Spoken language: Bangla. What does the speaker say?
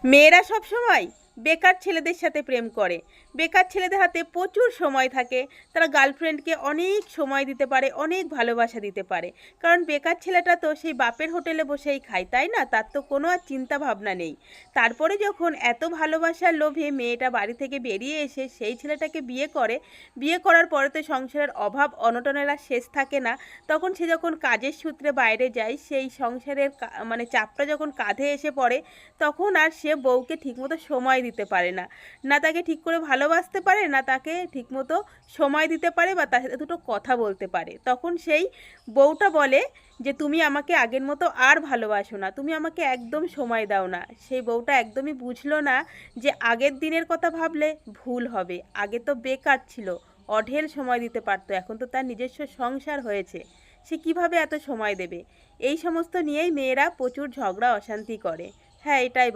মেয়েরা সব সময় বেকার ছেলেদের সাথে প্রেম করে। বেকার ছেলেদের হাতে প্রচুর সময় থাকে, তারা গার্লফ্রেন্ডকে অনেক সময় দিতে পারে, অনেক ভালোবাসা দিতে পারে। কারণ বেকার ছেলেটা তো সেই বাপের হোটেলে বসেই খায়, তাই না? তার তো কোনো আর চিন্তা ভাবনা নেই। তারপরে যখন এত ভালোবাসার লোভে মেয়েটা বাড়ি থেকে বেরিয়ে এসে সেই ছেলেটাকে বিয়ে করে, বিয়ে করার পরে তো সংসারের অভাব অনটনের আর শেষ থাকে না। তখন সে যখন কাজের সূত্রে বাইরে যায়, সেই সংসারের মানে চাপটা যখন কাঁধে এসে পড়ে, তখন আর সে বউকে ঠিকমতো সময় দিতে পারে না। না তাকে ঠিক করে ভালোবাসতে পারে, না তাকে ঠিকমতো সময় দিতে পারে বা তার সাথে দুটো কথা বলতে পারে। তখন সেই বউটা বলে যে তুমি আমাকে আগের মতো আর ভালোবাসো না, তুমি আমাকে একদম সময় দাও না। সেই বউটা একদমই বুঝলো না যে আগের দিনের কথা ভাবলে ভুল হবে। আগে তো বেকার ছিল, অঢেল সময় দিতে পারতো, এখন তো তার নিজস্ব সংসার হয়েছে, সে কিভাবে এত সময় দেবে? এই সমস্ত নিয়েই মেয়েরা প্রচুর ঝগড়া অশান্তি করে। হ্যাঁ, এটাই